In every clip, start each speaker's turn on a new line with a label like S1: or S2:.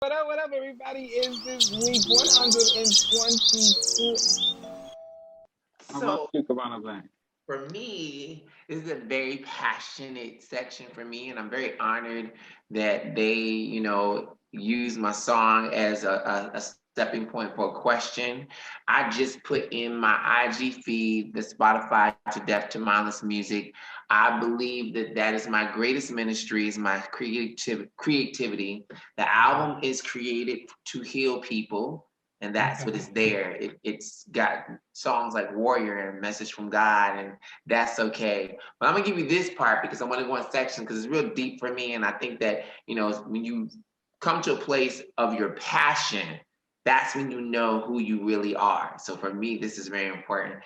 S1: What up, everybody? Is this week 122?
S2: So
S3: BLAQ.
S2: for me, this is a very passionate section for me, and I'm very honored that they, use my song as a stepping point for a question. I just put in my IG feed, the Spotify to Deaf to Mindless Music. I believe that that is my greatest ministry, is my creativity. The album is created to heal people, and that's what is there. It's got songs like Warrior and Message from God, and That's Okay. But I'm gonna give you this part because I want to go in section because it's real deep for me, and I think that when you come to a place of your passion, that's when you know who you really are. So for me, this is very important.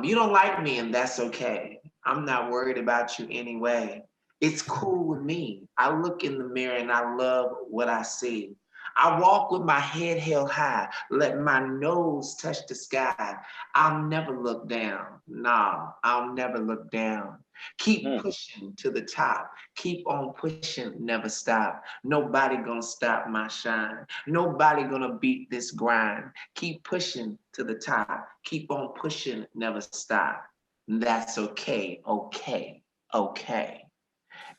S2: You don't like me, and that's okay. I'm not worried about you anyway. It's cool with me. I look in the mirror and I love what I see. I walk with my head held high, let my nose touch the sky. I'll never look down. Nah, I'll never look down. Keep pushing to the top. Keep on pushing, never stop. Nobody gonna stop my shine. Nobody gonna beat this grind. Keep pushing to the top. Keep on pushing, never stop. That's okay, okay, okay.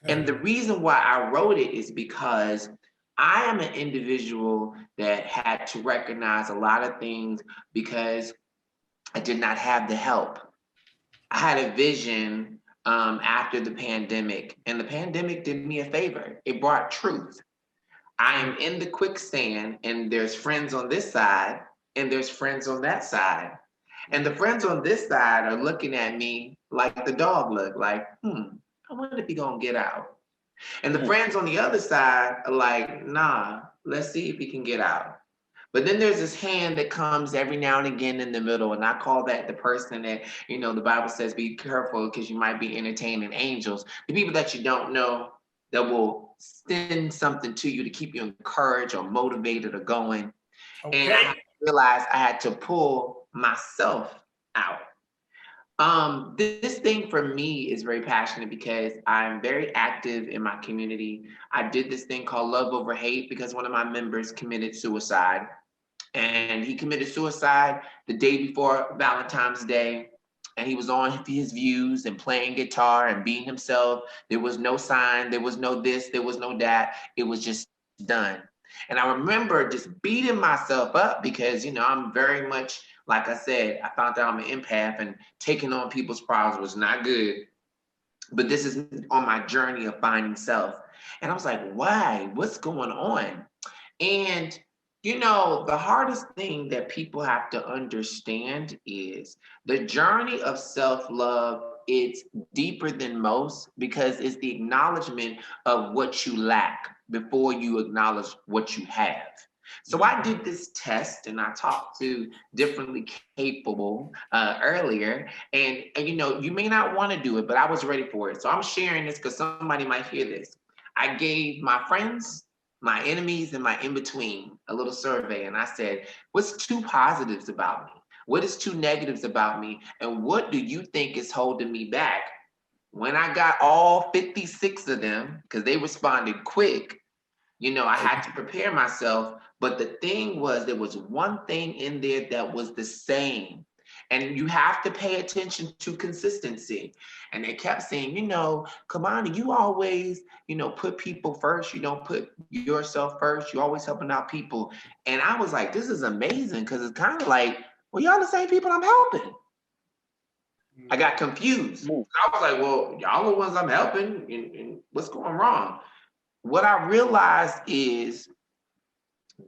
S2: And the reason why I wrote it is because I am an individual that had to recognize a lot of things because I did not have the help. I had a vision after the pandemic, and the pandemic did me a favor. It brought truth. I am in the quicksand, and there's friends on this side, and there's friends on that side. And the friends on this side are looking at me like the dog look, like, I wonder if he gonna get out. And the friends on the other side are like, nah, let's see if he can get out. But then there's this hand that comes every now and again in the middle, and I call that the person that, the Bible says be careful because you might be entertaining angels. The people that you don't know that will send something to you to keep you encouraged or motivated or going. Okay. And I realized I had to pull myself out. This thing for me is very passionate because I'm very active in my community. I did this thing called Love Over Hate because one of my members committed suicide. And he committed suicide the day before Valentine's Day. And he was on his views and playing guitar and being himself. There was no sign, there was no this, there was no that. It was just done. And I remember just beating myself up because, I'm very much, like I said, I found out I'm an empath and taking on people's problems was not good. But this is on my journey of finding self. And I was like, why? What's going on? And the hardest thing that people have to understand is the journey of self-love. It's deeper than most because it's the acknowledgement of what you lack before you acknowledge what you have. So I did this test and I talked to differently capable earlier, and you may not want to do it, but I was ready for it. So I'm sharing this because somebody might hear this. I gave my friends, my enemies, and my in-between a little survey, and I said, what's two positives about me? What is two negatives about me? And what do you think is holding me back? When I got all 56 of them, because they responded quick, I had to prepare myself. But the thing was, there was one thing in there that was the same. And you have to pay attention to consistency. And they kept saying, Kamani, you always, put people first. You don't put yourself first. You're always helping out people. And I was like, this is amazing because it's kind of like, well, y'all the same people I'm helping. I got confused. I was like, well, y'all the ones I'm helping. And what's going wrong? What I realized is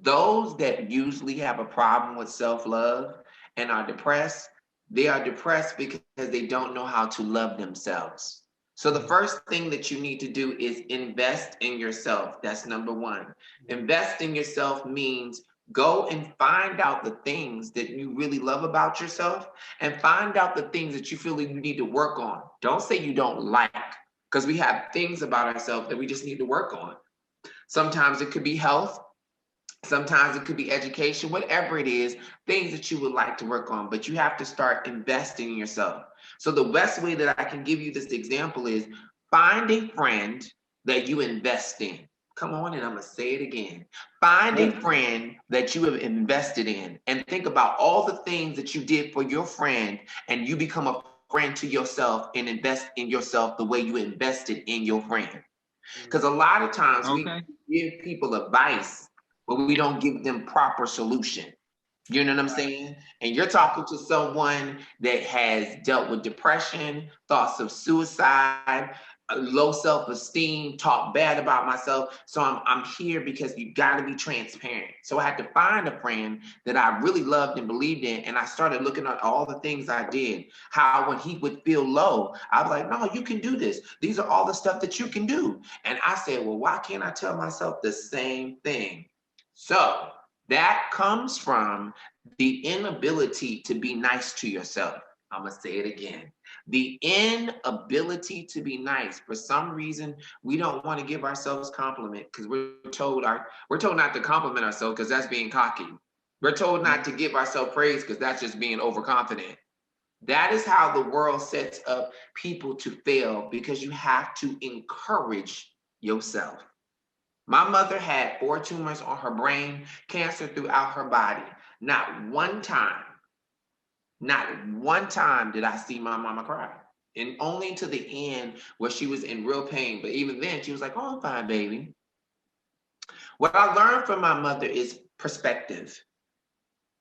S2: those that usually have a problem with self-love and are depressed, they are depressed because they don't know how to love themselves. So the first thing that you need to do is invest in yourself. That's number one. Invest in yourself means go and find out the things that you really love about yourself and find out the things that you feel like you need to work on. Don't say you don't like, because we have things about ourselves that we just need to work on. Sometimes it could be health. Sometimes it could be education, whatever it is, things that you would like to work on, but you have to start investing in yourself. So the best way that I can give you this example is find a friend that you invest in. Come on, and I'm gonna say it again. Find a friend that you have invested in and think about all the things that you did for your friend, and you become a friend to yourself and invest in yourself the way you invested in your friend. Because a lot of times we give people advice, but we don't give them proper solution. You know what I'm saying? And you're talking to someone that has dealt with depression, thoughts of suicide, low self-esteem, talk bad about myself. So I'm here because you got to be transparent. So I had to find a friend that I really loved and believed in. And I started looking at all the things I did, how when he would feel low, I was like, no, you can do this. These are all the stuff that you can do. And I said, well, why can't I tell myself the same thing? So that comes from the inability to be nice to yourself. I'm going to say it again. The inability to be nice. For some reason, we don't want to give ourselves compliment because we're told not to compliment ourselves because that's being cocky. We're told not to give ourselves praise because that's just being overconfident. That is how the world sets up people to fail, because you have to encourage yourself. My mother had 4 tumors on her brain, cancer throughout her body. Not one time did I see my mama cry. And only to the end where she was in real pain. But even then, she was like, oh, I'm fine, baby. What I learned from my mother is perspective.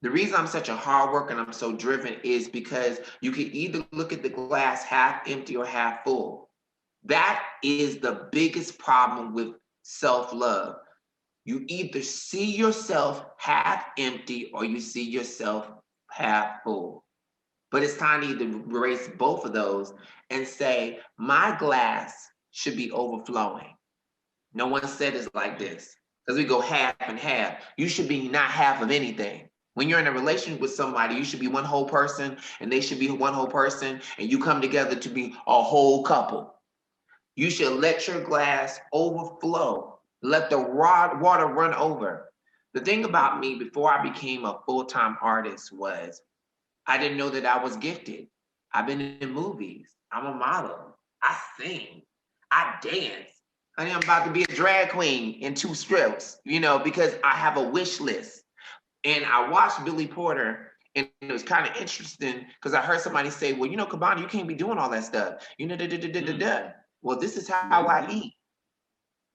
S2: The reason I'm such a hard worker and I'm so driven is because you can either look at the glass half empty or half full. That is the biggest problem with self-love. You either see yourself half empty or you see yourself half full. But it's time to either erase both of those and say, my glass should be overflowing. No one said it's like this, because we go half and half. You should be not half of anything. When you're in a relationship with somebody, you should be one whole person and they should be one whole person, and you come together to be a whole couple. You should let your glass overflow. Let the water run over. The thing about me before I became a full-time artist was I didn't know that I was gifted. I've been in movies. I'm a model. I sing. I dance. I'm about to be a drag queen in 2 strips, because I have a wish list. And I watched Billy Porter, and it was kind of interesting because I heard somebody say, well, Cabana, you can't be doing all that stuff. Well, this is how I eat.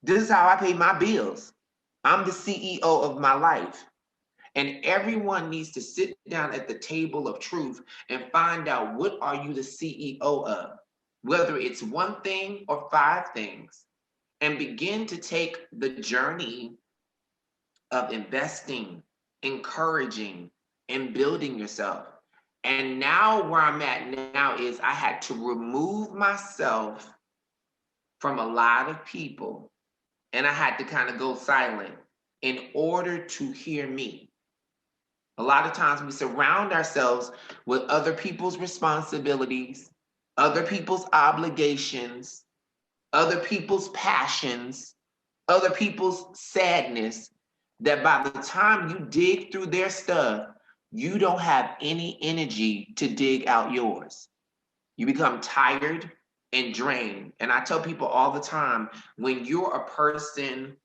S2: This is how I pay my bills. I'm the CEO of my life. And everyone needs to sit down at the table of truth and find out, what are you the CEO of? Whether it's one thing or 5 things, and begin to take the journey of investing, encouraging, and building yourself. And now where I'm at now is I had to remove myself from a lot of people, and I had to kind of go silent in order to hear me. A lot of times we surround ourselves with other people's responsibilities, other people's obligations, other people's passions, other people's sadness, that by the time you dig through their stuff, you don't have any energy to dig out yours. You become tired and drained. And I tell people all the time, when you're a person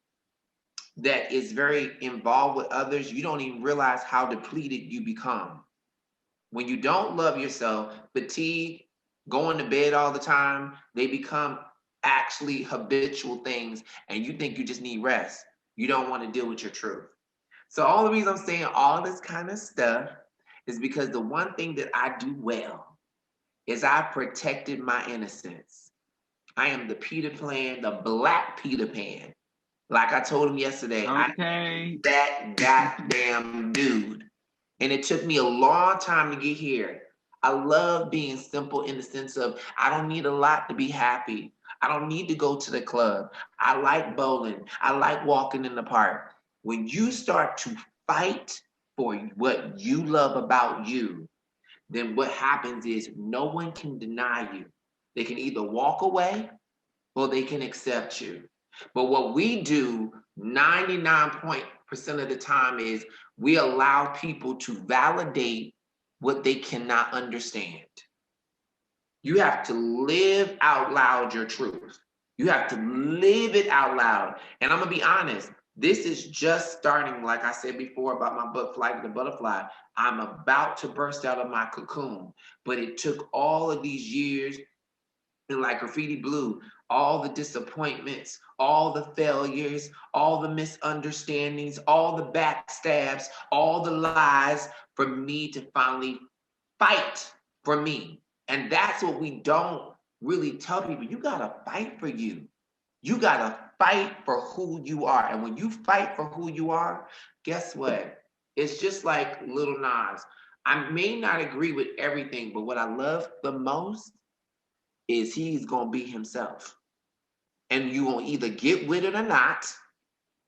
S2: that is very involved with others, you don't even realize how depleted you become. When you don't love yourself, fatigue, going to bed all the time, they become actually habitual things, and you think you just need rest. You don't want to deal with your truth. So all the reason I'm saying all this kind of stuff is because the one thing that I do well is I protected my innocence. I am the Peter Pan, the Black Peter Pan. Like I told him yesterday, I am that goddamn dude. And it took me a long time to get here. I love being simple in the sense of I don't need a lot to be happy. I don't need to go to the club. I like bowling. I like walking in the park. When you start to fight for what you love about you, then what happens is no one can deny you. They can either walk away or they can accept you. But what we do 99% of the time is we allow people to validate what they cannot understand. You have to live out loud your truth. You have to live it out loud. And I'm gonna be honest, this is just starting, like I said before about my book, Flight of the Butterfly. I'm about to burst out of my cocoon, but it took all of these years, and like Graffiti Bleu, all the disappointments, all the failures, all the misunderstandings, all the backstabs, all the lies for me to finally fight for me. And that's what we don't really tell people. You gotta fight for you. You gotta fight for who you are. And when you fight for who you are, guess what? It's just like Little Nas. I may not agree with everything, but what I love the most is he's gonna be himself. And you gonna either get with it or not.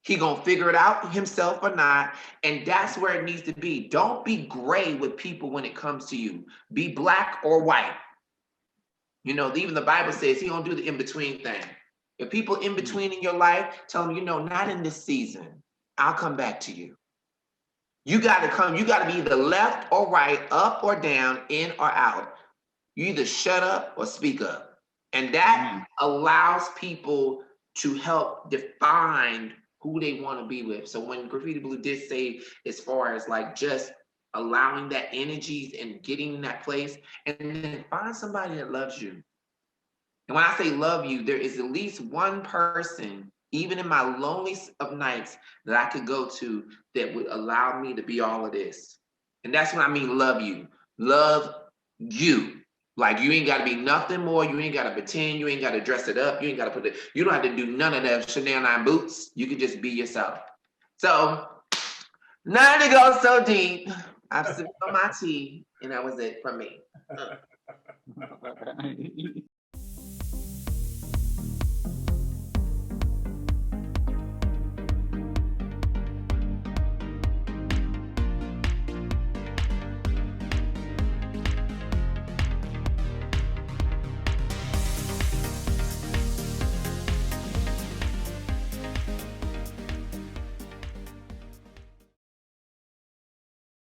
S2: He gonna figure it out himself or not. And that's where it needs to be. Don't be gray with people when it comes to you. Be black or white. You know, even the Bible says he don't do the in-between thing. If people in between in your life, tell them, you know, not in this season. I'll come back to you. You gotta come, you gotta be either left or right, up or down, in or out. You either shut up or speak up. And that allows people to help define who they want to be with. So when Graffiti Bleu did say, as far as like just allowing that energy and getting in that place, and then find somebody that loves you. And when I say love you, there is at least one person, even in my loneliest of nights, that I could go to that would allow me to be all of this. And that's what I mean, love you. Love you. Like you ain't got to be nothing more. You ain't got to pretend. You ain't got to dress it up. You ain't got to put it. You don't have to do none of that Chanel 9 boots. You can just be yourself. So, not to go so deep. I've sipped on my tea, and that was it from me.